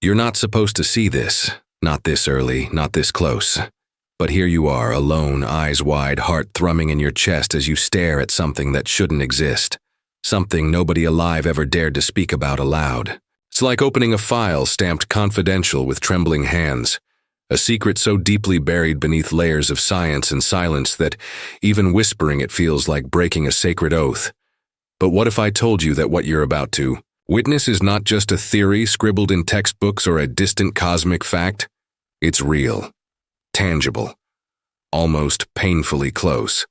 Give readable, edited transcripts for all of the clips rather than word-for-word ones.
You're not supposed to see this, not this early, not this close. But here you are, alone, eyes wide, heart thrumming in your chest as you stare at something that shouldn't exist. Something nobody alive ever dared to speak about aloud. It's like opening a file stamped confidential with trembling hands. A secret so deeply buried beneath layers of science and silence that even whispering it feels like breaking a sacred oath. But what if I told you that what you're about to witness is not just a theory scribbled in textbooks or a distant cosmic fact? It's real, tangible, almost painfully close.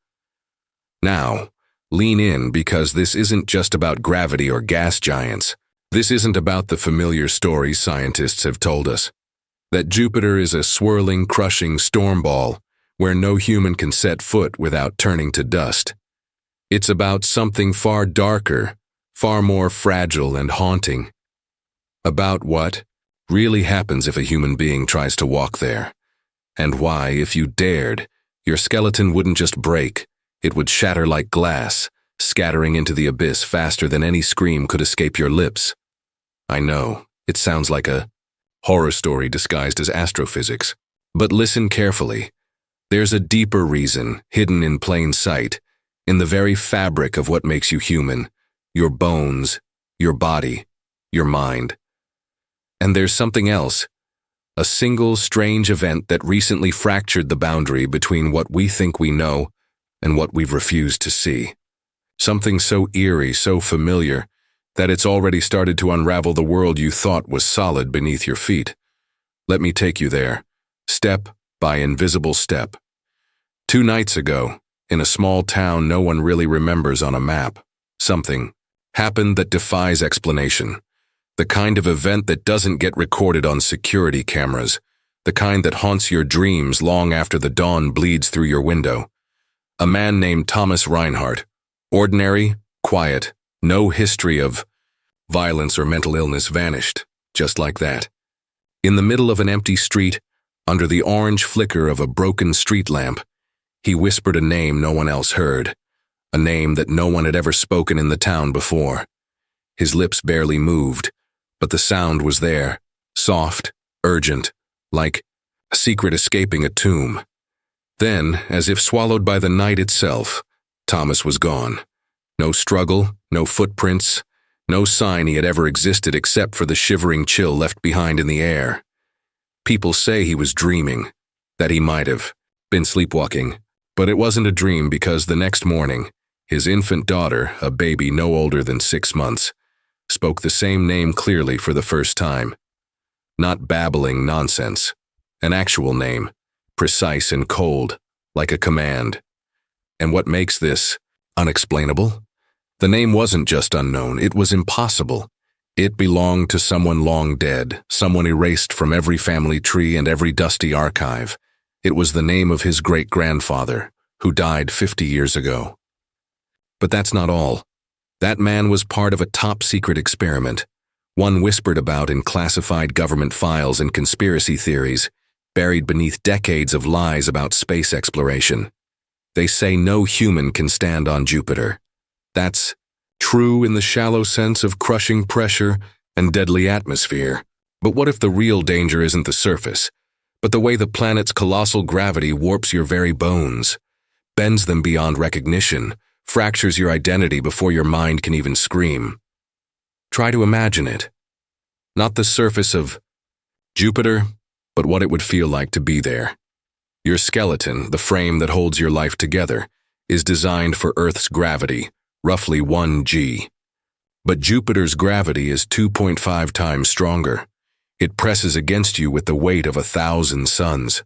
Now, lean in, because this isn't just about gravity or gas giants. This isn't about the familiar stories scientists have told us. That Jupiter is a swirling, crushing storm ball where no human can set foot without turning to dust. It's about something far darker, far more fragile and haunting. About what really happens if a human being tries to walk there. And why, if you dared, your skeleton wouldn't just break, it would shatter like glass, scattering into the abyss faster than any scream could escape your lips. I know, it sounds like a horror story disguised as astrophysics. But listen carefully. There's a deeper reason, hidden in plain sight, in the very fabric of what makes you human, your bones, your body, your mind. And there's something else, a single strange event that recently fractured the boundary between what we think we know and what we've refused to see. Something so eerie, so familiar, that it's already started to unravel the world you thought was solid beneath your feet. Let me take you there, step by invisible step. 2 nights ago, in a small town no one really remembers on a map, something happened that defies explanation. The kind of event that doesn't get recorded on security cameras, the kind that haunts your dreams long after the dawn bleeds through your window. A man named Thomas Reinhardt, ordinary, quiet, no history of violence or mental illness, vanished, just like that. In the middle of an empty street, under the orange flicker of a broken street lamp, he whispered a name no one else heard, a name that no one had ever spoken in the town before. His lips barely moved, but the sound was there, soft, urgent, like a secret escaping a tomb. Then, as if swallowed by the night itself, Thomas was gone. No struggle, no footprints, no sign he had ever existed except for the shivering chill left behind in the air. People say he was dreaming, that he might have been sleepwalking, but it wasn't a dream, because the next morning, his infant daughter, a baby no older than 6 months, spoke the same name clearly for the first time. Not babbling nonsense, an actual name, precise and cold, like a command. And what makes this unexplainable? The name wasn't just unknown, it was impossible. It belonged to someone long dead, someone erased from every family tree and every dusty archive. It was the name of his great-grandfather, who died 50 years ago. But that's not all. That man was part of a top-secret experiment, one whispered about in classified government files and conspiracy theories, buried beneath decades of lies about space exploration. They say no human can stand on Jupiter. That's true in the shallow sense of crushing pressure and deadly atmosphere. But what if the real danger isn't the surface, but the way the planet's colossal gravity warps your very bones, bends them beyond recognition, fractures your identity before your mind can even scream? Try to imagine it. Not the surface of Jupiter, but what it would feel like to be there. Your skeleton, the frame that holds your life together, is designed for Earth's gravity, roughly 1 g. But Jupiter's gravity is 2.5 times stronger. It presses against you with the weight of 1,000 suns.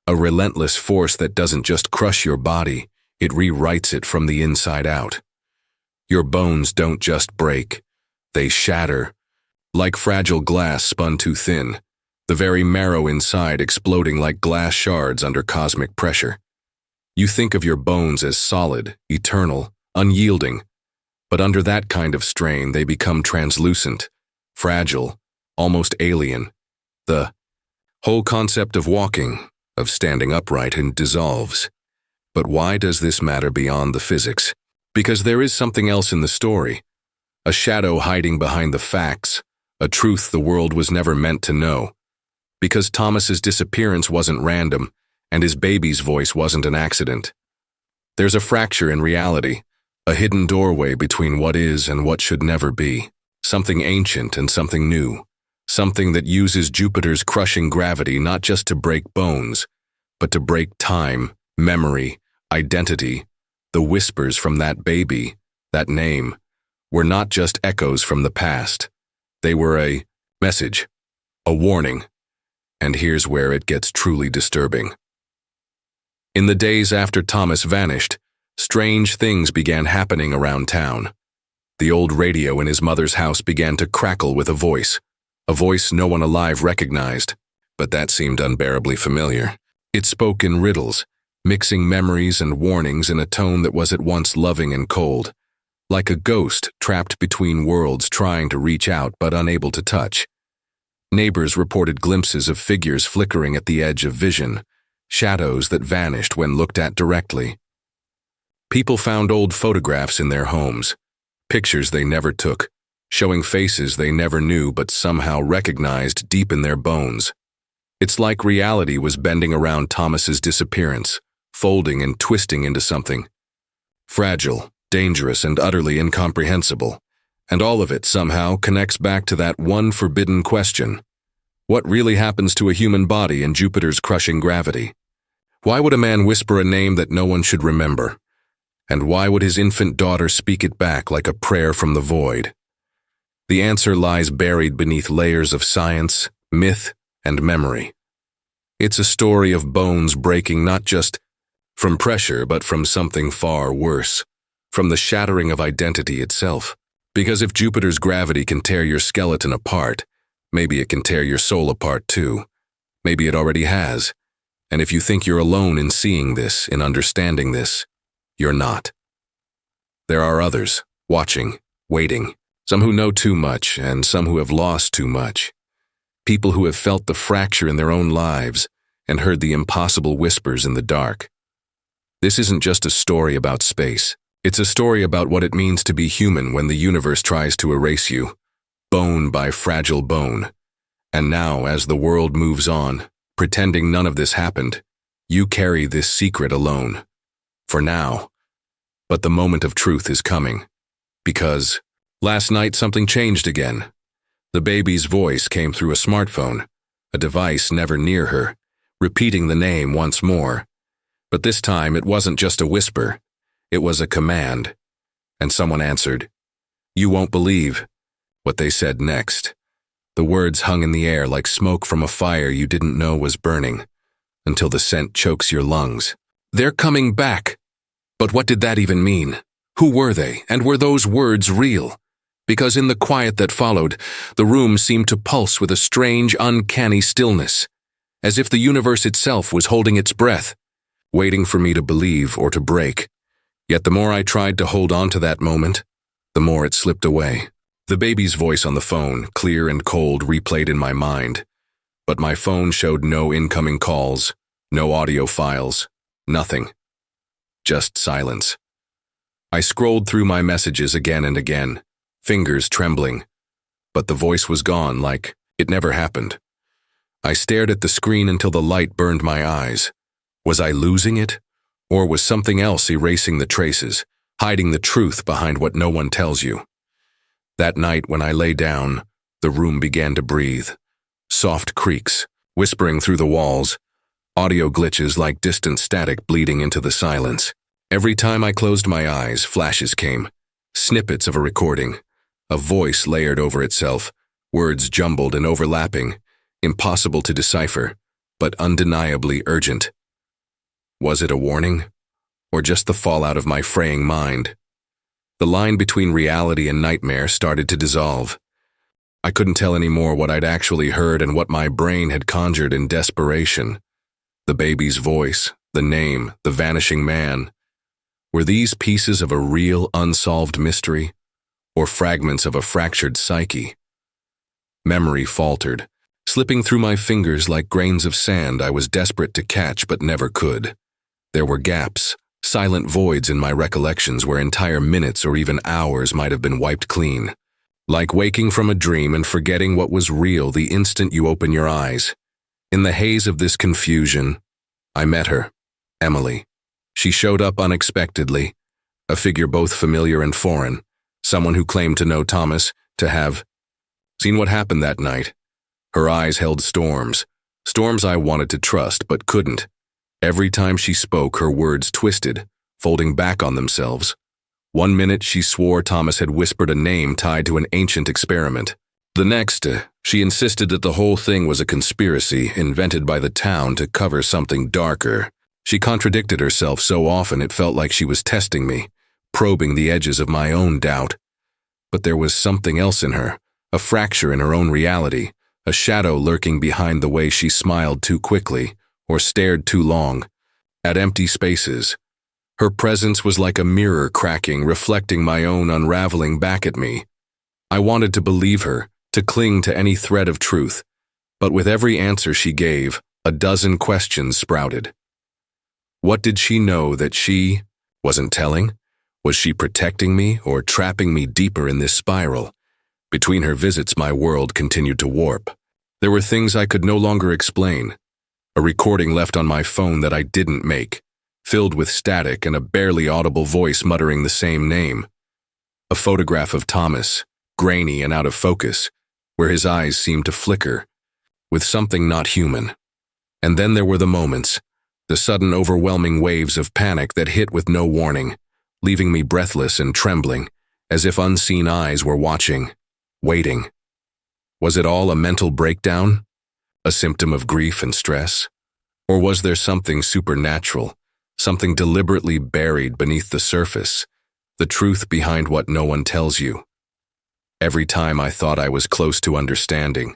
A relentless force that doesn't just crush your body, it rewrites it from the inside out. Your bones don't just break, they shatter, like fragile glass spun too thin, the very marrow inside exploding like glass shards under cosmic pressure. You think of your bones as solid, eternal, unyielding, but under that kind of strain they become translucent, fragile, almost alien. The whole concept of walking, of standing upright, and dissolves. But why does this matter beyond the physics? Because there is something else in the story. A shadow hiding behind the facts, a truth the world was never meant to know. Because Thomas's disappearance wasn't random, and his baby's voice wasn't an accident. There's a fracture in reality, a hidden doorway between what is and what should never be, something ancient and something new, something that uses Jupiter's crushing gravity not just to break bones, but to break time, memory, identity. The whispers from that baby, that name, were not just echoes from the past. They were a message, a warning. And here's where it gets truly disturbing. In the days after Thomas vanished, strange things began happening around town. The old radio in his mother's house began to crackle with a voice no one alive recognized, but that seemed unbearably familiar. It spoke in riddles, mixing memories and warnings in a tone that was at once loving and cold, like a ghost trapped between worlds trying to reach out but unable to touch. Neighbors reported glimpses of figures flickering at the edge of vision, shadows that vanished when looked at directly. People found old photographs in their homes, pictures they never took, showing faces they never knew but somehow recognized deep in their bones. It's like reality was bending around Thomas's disappearance, folding and twisting into something fragile, dangerous, and utterly incomprehensible. And all of it somehow connects back to that one forbidden question. What really happens to a human body in Jupiter's crushing gravity? Why would a man whisper a name that no one should remember? And why would his infant daughter speak it back like a prayer from the void? The answer lies buried beneath layers of science, myth, and memory. It's a story of bones breaking not just from pressure but from something far worse, from the shattering of identity itself. Because if Jupiter's gravity can tear your skeleton apart, maybe it can tear your soul apart too. Maybe it already has. And if you think you're alone in seeing this, in understanding this, you're not. There are others, watching, waiting, some who know too much and some who have lost too much. People who have felt the fracture in their own lives and heard the impossible whispers in the dark. This isn't just a story about space. It's a story about what it means to be human when the universe tries to erase you, bone by fragile bone. And now, as the world moves on, pretending none of this happened, you carry this secret alone. For now. But the moment of truth is coming. Because last night something changed again. The baby's voice came through a smartphone, a device never near her, repeating the name once more. But this time it wasn't just a whisper. It was a command, and someone answered. You won't believe what they said next. The words hung in the air like smoke from a fire you didn't know was burning, until the scent chokes your lungs. They're coming back. But what did that even mean? Who were they, and were those words real? Because in the quiet that followed, the room seemed to pulse with a strange, uncanny stillness, as if the universe itself was holding its breath, waiting for me to believe or to break. Yet the more I tried to hold on to that moment, the more it slipped away. The baby's voice on the phone, clear and cold, replayed in my mind. But my phone showed no incoming calls, no audio files, nothing. Just silence. I scrolled through my messages again and again, fingers trembling. But the voice was gone, like it never happened. I stared at the screen until the light burned my eyes. Was I losing it? Or was something else erasing the traces, hiding the truth behind what no one tells you? That night when I lay down, the room began to breathe. Soft creaks, whispering through the walls, audio glitches like distant static bleeding into the silence. Every time I closed my eyes, flashes came, snippets of a recording, a voice layered over itself, words jumbled and overlapping, impossible to decipher, but undeniably urgent. Was it a warning? Or just the fallout of my fraying mind? The line between reality and nightmare started to dissolve. I couldn't tell anymore what I'd actually heard and what my brain had conjured in desperation. The baby's voice, the name, the vanishing man. Were these pieces of a real, unsolved mystery? Or fragments of a fractured psyche? Memory faltered, slipping through my fingers like grains of sand I was desperate to catch but never could. There were gaps, silent voids in my recollections where entire minutes or even hours might have been wiped clean. Like waking from a dream and forgetting what was real the instant you open your eyes. In the haze of this confusion, I met her, Emily. She showed up unexpectedly, a figure both familiar and foreign, someone who claimed to know Thomas, to have seen what happened that night. Her eyes held storms I wanted to trust but couldn't. Every time she spoke, her words twisted, folding back on themselves. One minute she swore Thomas had whispered a name tied to an ancient experiment. The next, she insisted that the whole thing was a conspiracy invented by the town to cover something darker. She contradicted herself so often it felt like she was testing me, probing the edges of my own doubt. But there was something else in her, a fracture in her own reality, a shadow lurking behind the way she smiled too quickly or stared too long at empty spaces. Her presence was like a mirror cracking, reflecting my own unraveling back at me. I wanted to believe her, to cling to any thread of truth, but with every answer she gave, a dozen questions sprouted. What did she know that she wasn't telling? Was she protecting me or trapping me deeper in this spiral? Between her visits, my world continued to warp. There were things I could no longer explain. A recording left on my phone that I didn't make, filled with static and a barely audible voice muttering the same name. A photograph of Thomas, grainy and out of focus, where his eyes seemed to flicker, with something not human. And then there were the moments, the sudden overwhelming waves of panic that hit with no warning, leaving me breathless and trembling, as if unseen eyes were watching, waiting. Was it all a mental breakdown? A symptom of grief and stress? Or was there something supernatural, something deliberately buried beneath the surface, the truth behind what no one tells you? Every time I thought I was close to understanding,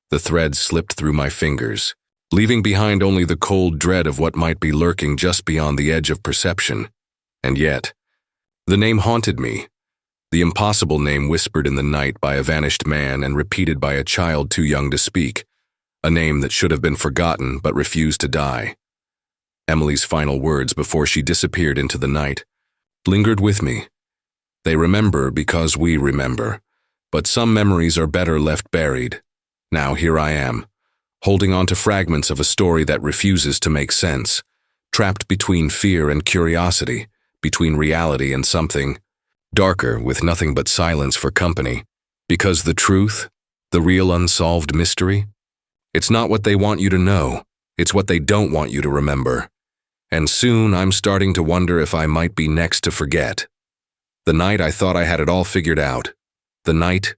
the thread slipped through my fingers, leaving behind only the cold dread of what might be lurking just beyond the edge of perception. And yet, the name haunted me, the impossible name whispered in the night by a vanished man and repeated by a child too young to speak, a name that should have been forgotten but refused to die. Emily's final words before she disappeared into the night lingered with me. They remember because we remember, but some memories are better left buried. Now here I am, holding on to fragments of a story that refuses to make sense, trapped between fear and curiosity, between reality and something darker with nothing but silence for company. Because the truth, the real unsolved mystery, it's not what they want you to know, it's what they don't want you to remember. And soon I'm starting to wonder if I might be next to forget. The night I thought I had it all figured out. The night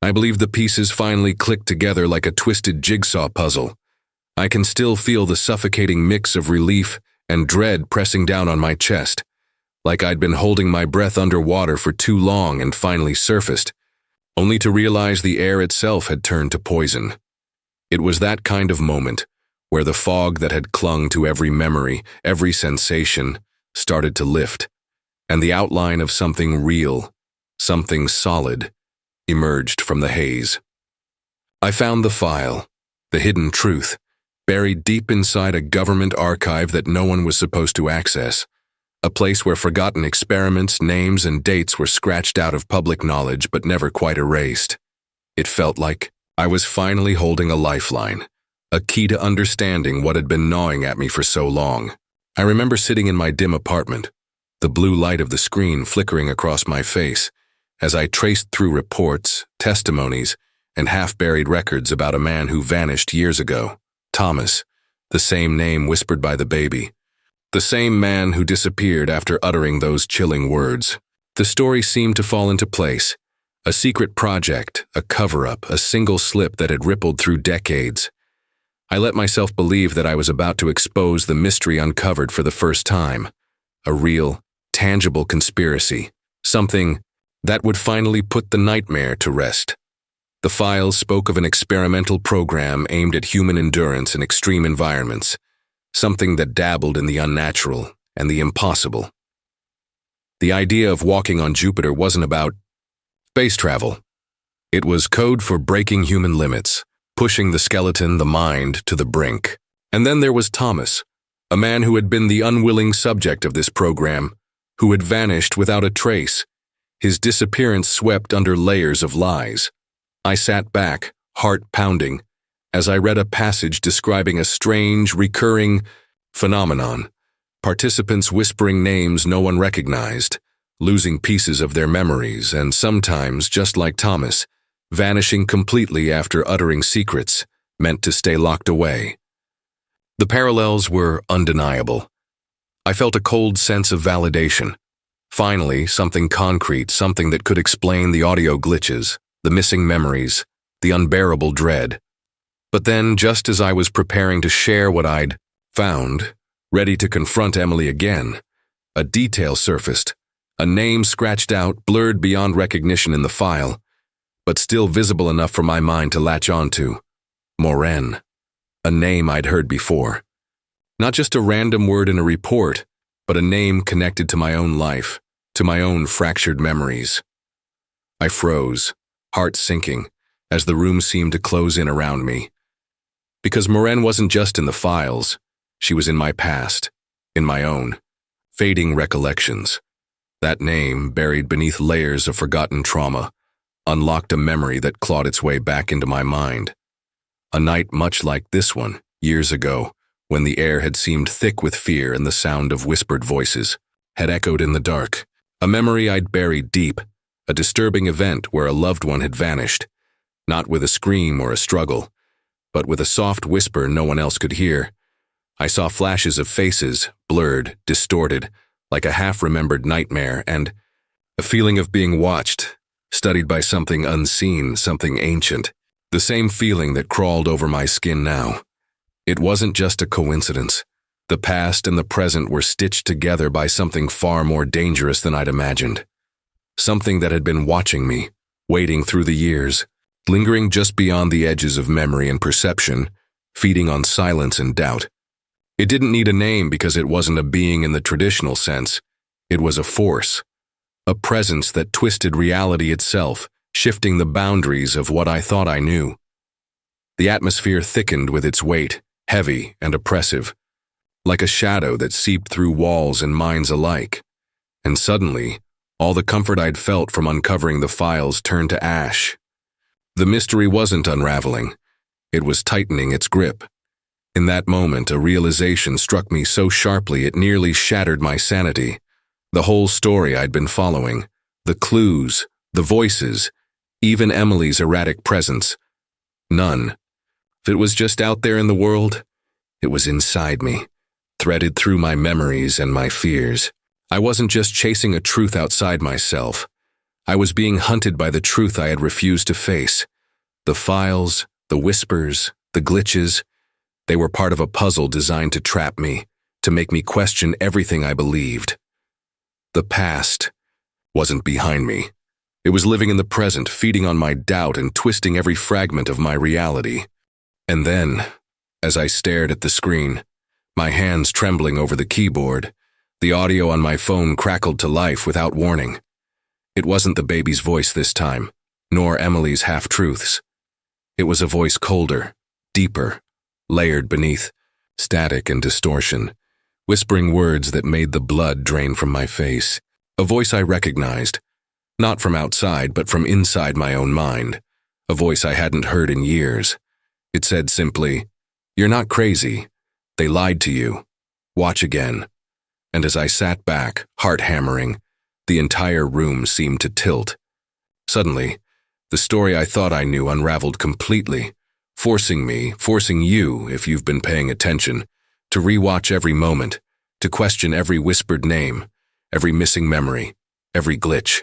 I believe the pieces finally clicked together like a twisted jigsaw puzzle. I can still feel the suffocating mix of relief and dread pressing down on my chest, like I'd been holding my breath underwater for too long and finally surfaced, only to realize the air itself had turned to poison. It was that kind of moment where the fog that had clung to every memory, every sensation, started to lift, and the outline of something real, something solid, emerged from the haze. I found the file, the hidden truth, buried deep inside a government archive that no one was supposed to access, a place where forgotten experiments, names, and dates were scratched out of public knowledge but never quite erased. It felt like I was finally holding a lifeline, a key to understanding what had been gnawing at me for so long. I remember sitting in my dim apartment, the blue light of the screen flickering across my face, as I traced through reports, testimonies, and half-buried records about a man who vanished years ago. Thomas, the same name whispered by the baby. The same man who disappeared after uttering those chilling words. The story seemed to fall into place. A secret project, a cover-up, a single slip that had rippled through decades. I let myself believe that I was about to expose the mystery uncovered for the first time. A real, tangible conspiracy. Something that would finally put the nightmare to rest. The files spoke of an experimental program aimed at human endurance in extreme environments, something that dabbled in the unnatural and the impossible. The idea of walking on Jupiter wasn't about space travel. It was code for breaking human limits, pushing the skeleton, the mind, to the brink. And then there was Thomas, a man who had been the unwilling subject of this program, who had vanished without a trace. His disappearance swept under layers of lies. I sat back, heart pounding, as I read a passage describing a strange, recurring phenomenon. Participants whispering names no one recognized, losing pieces of their memories, and sometimes, just like Thomas, vanishing completely after uttering secrets meant to stay locked away. The parallels were undeniable. I felt a cold sense of validation. Finally, something concrete, something that could explain the audio glitches, the missing memories, the unbearable dread. But then, just as I was preparing to share what I'd found, ready to confront Emily again, a detail surfaced, a name scratched out, blurred beyond recognition in the file, but still visible enough for my mind to latch onto. Moren. A name I'd heard before. Not just a random word in a report, but a name connected to my own life, to my own fractured memories. I froze, heart sinking, as the room seemed to close in around me. Because Moren wasn't just in the files, she was in my past, in my own, fading recollections. That name, buried beneath layers of forgotten trauma, unlocked a memory that clawed its way back into my mind. A night much like this one, years ago, when the air had seemed thick with fear and the sound of whispered voices had echoed in the dark. A memory I'd buried deep, a disturbing event where a loved one had vanished, not with a scream or a struggle, but with a soft whisper no one else could hear. I saw flashes of faces, blurred, distorted, like a half-remembered nightmare, and a feeling of being watched, studied by something unseen, something ancient, the same feeling that crawled over my skin now. It wasn't just a coincidence. The past and the present were stitched together by something far more dangerous than I'd imagined. Something that had been watching me, waiting through the years, lingering just beyond the edges of memory and perception, feeding on silence and doubt. It didn't need a name because it wasn't a being in the traditional sense. It was a force, a presence that twisted reality itself, shifting the boundaries of what I thought I knew. The atmosphere thickened with its weight, heavy and oppressive, like a shadow that seeped through walls and minds alike. And suddenly, all the comfort I'd felt from uncovering the files turned to ash. The mystery wasn't unraveling. It was tightening its grip. In that moment, a realization struck me so sharply it nearly shattered my sanity. The whole story I'd been following, the clues, the voices, even Emily's erratic presence. None. If it was just out there in the world, it was inside me, threaded through my memories and my fears. I wasn't just chasing a truth outside myself. I was being hunted by the truth I had refused to face. The files, the whispers, the glitches, they were part of a puzzle designed to trap me, to make me question everything I believed. The past wasn't behind me. It was living in the present, feeding on my doubt and twisting every fragment of my reality. And then, as I stared at the screen, my hands trembling over the keyboard, the audio on my phone crackled to life without warning. It wasn't the baby's voice this time, nor Emily's half-truths. It was a voice colder, deeper, layered beneath static and distortion, whispering words that made the blood drain from my face. A voice I recognized, not from outside but from inside my own mind, a voice I hadn't heard in years. It said simply, "You're not crazy. They lied to you. Watch again." And as I sat back, heart hammering, the entire room seemed to tilt. Suddenly, the story I thought I knew unraveled completely, forcing you, if you've been paying attention, to rewatch every moment, to question every whispered name, every missing memory, every glitch.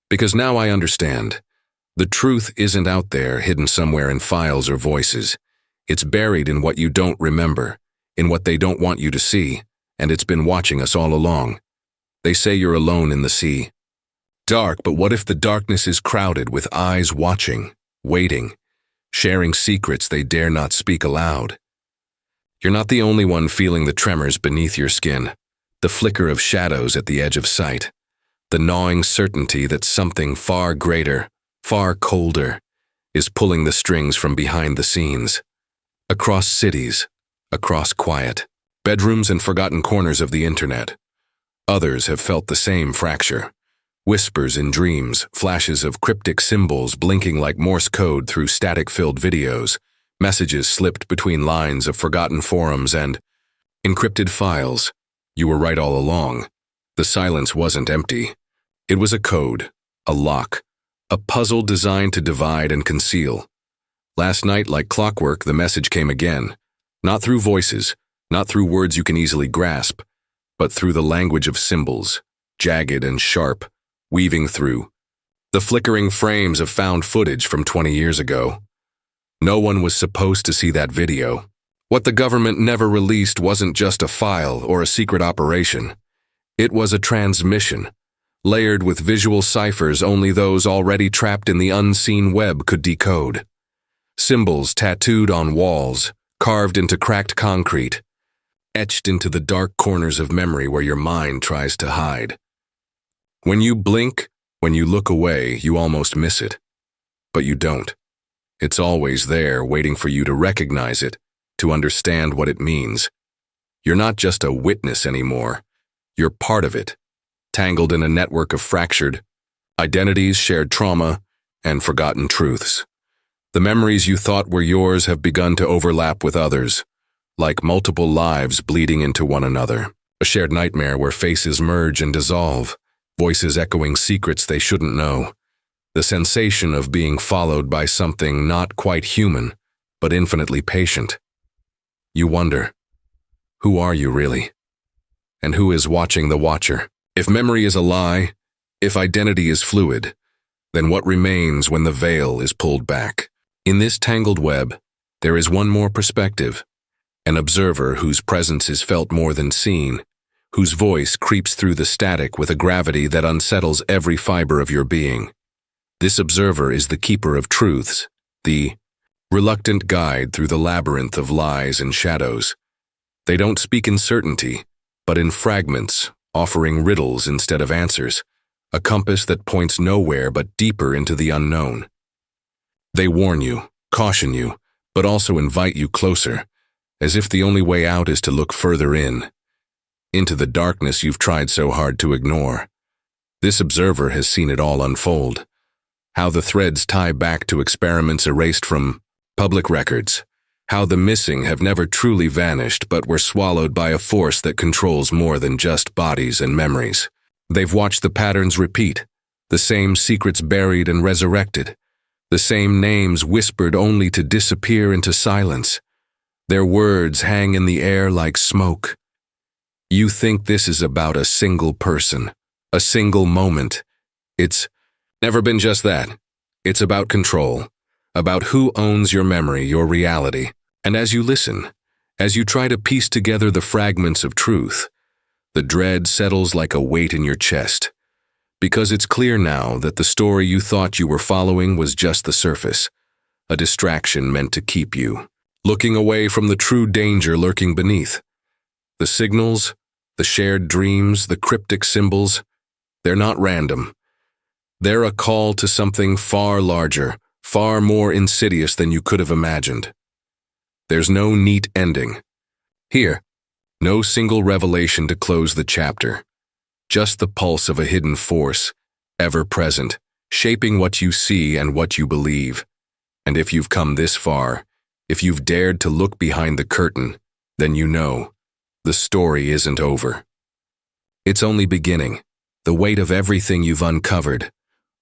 Because now I understand. The truth isn't out there hidden somewhere in files or voices. It's buried in what you don't remember, in what they don't want you to see, and it's been watching us all along. They say you're alone in the sea. Dark, but what if the darkness is crowded with eyes watching, waiting, sharing secrets they dare not speak aloud? You're not the only one feeling the tremors beneath your skin, the flicker of shadows at the edge of sight, the gnawing certainty that something far greater, far colder, is pulling the strings from behind the scenes. Across cities, across quiet, bedrooms and forgotten corners of the internet, others have felt the same fracture. Whispers in dreams, flashes of cryptic symbols blinking like Morse code through static-filled videos, messages slipped between lines of forgotten forums and encrypted files. You were right all along. The silence wasn't empty. It was a code, a lock, a puzzle designed to divide and conceal. Last night, like clockwork, the message came again. Not through voices, not through words you can easily grasp, but through the language of symbols, jagged and sharp, weaving through the flickering frames of found footage from 20 years ago. No one was supposed to see that video. What the government never released wasn't just a file or a secret operation. It was a transmission, layered with visual ciphers only those already trapped in the unseen web could decode. Symbols tattooed on walls, carved into cracked concrete, etched into the dark corners of memory where your mind tries to hide. When you blink, when you look away, you almost miss it. But you don't. It's always there, waiting for you to recognize it, to understand what it means. You're not just a witness anymore. You're part of it, tangled in a network of fractured identities, shared trauma, and forgotten truths. The memories you thought were yours have begun to overlap with others, like multiple lives bleeding into one another. A shared nightmare where faces merge and dissolve, voices echoing secrets they shouldn't know. The sensation of being followed by something not quite human, but infinitely patient. You wonder, who are you really? And who is watching the watcher? If memory is a lie, if identity is fluid, then what remains when the veil is pulled back? In this tangled web, there is one more perspective, an observer whose presence is felt more than seen, whose voice creeps through the static with a gravity that unsettles every fiber of your being. This observer is the keeper of truths, the reluctant guide through the labyrinth of lies and shadows. They don't speak in certainty, but in fragments, offering riddles instead of answers, a compass that points nowhere but deeper into the unknown. They warn you, caution you, but also invite you closer, as if the only way out is to look further into the darkness you've tried so hard to ignore. This observer has seen it all unfold, how the threads tie back to experiments erased from public records, how the missing have never truly vanished but were swallowed by a force that controls more than just bodies and memories. They've watched the patterns repeat, the same secrets buried and resurrected, the same names whispered only to disappear into silence. Their words hang in the air like smoke. You think this is about a single person, a single moment. It's never been just that. It's about control, about who owns your memory, your reality. And as you listen, as you try to piece together the fragments of truth, the dread settles like a weight in your chest. Because it's clear now that the story you thought you were following was just the surface, a distraction meant to keep you looking away from the true danger lurking beneath. The signals, the shared dreams, the cryptic symbols, they're not random. They're a call to something far larger, far more insidious than you could have imagined. There's no neat ending. Here, no single revelation to close the chapter. Just the pulse of a hidden force, ever present, shaping what you see and what you believe. And if you've come this far, if you've dared to look behind the curtain, then you know, the story isn't over. It's only beginning. The weight of everything you've uncovered,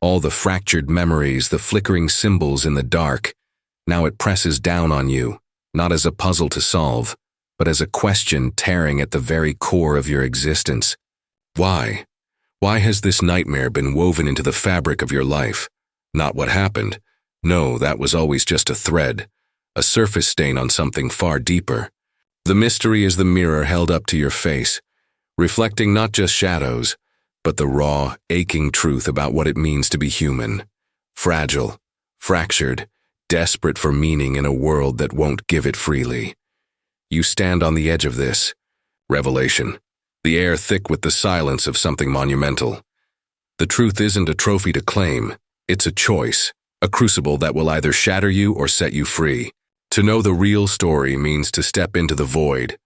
all the fractured memories, the flickering symbols in the dark, now it presses down on you, not as a puzzle to solve, but as a question tearing at the very core of your existence. Why? Why has this nightmare been woven into the fabric of your life? Not what happened. No, that was always just a thread, a surface stain on something far deeper. The mystery is the mirror held up to your face, reflecting not just shadows, but the raw, aching truth about what it means to be human. Fragile, fractured, desperate for meaning in a world that won't give it freely. You stand on the edge of this revelation, the air thick with the silence of something monumental. The truth isn't a trophy to claim, it's a choice, a crucible that will either shatter you or set you free. To know the real story means to step into the void,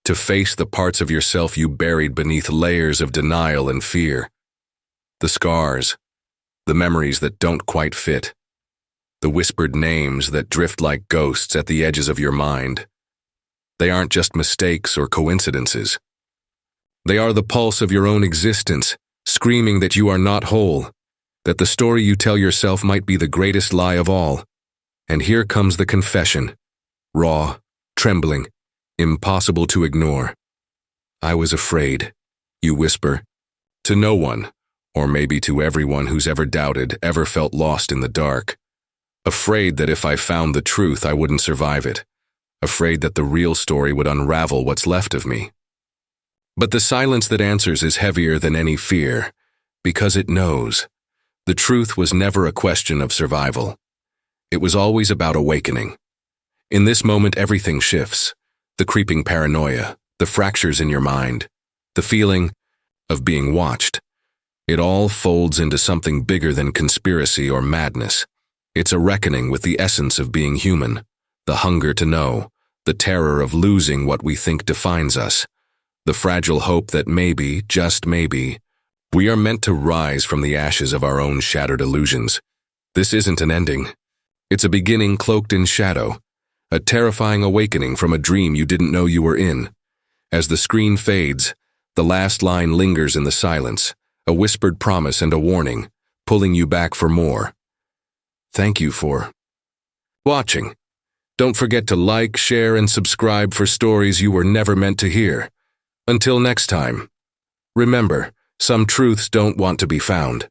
to face the parts of yourself you buried beneath layers of denial and fear. The scars, the memories that don't quite fit, the whispered names that drift like ghosts at the edges of your mind. They aren't just mistakes or coincidences. They are the pulse of your own existence, screaming that you are not whole, that the story you tell yourself might be the greatest lie of all. And here comes the confession, raw, trembling, impossible to ignore. I was afraid, you whisper, to no one, or maybe to everyone who's ever doubted, ever felt lost in the dark. Afraid that if I found the truth, I wouldn't survive it. Afraid that the real story would unravel what's left of me. But the silence that answers is heavier than any fear, because it knows. The truth was never a question of survival. It was always about awakening. In this moment, everything shifts. The creeping paranoia, the fractures in your mind, the feeling of being watched. It all folds into something bigger than conspiracy or madness. It's a reckoning with the essence of being human, the hunger to know, the terror of losing what we think defines us, the fragile hope that maybe, just maybe, we are meant to rise from the ashes of our own shattered illusions. This isn't an ending. It's a beginning cloaked in shadow, a terrifying awakening from a dream you didn't know you were in. As the screen fades, the last line lingers in the silence, a whispered promise and a warning, pulling you back for more. Thank you for watching. Don't forget to like, share, and subscribe for stories you were never meant to hear. Until next time, remember, some truths don't want to be found.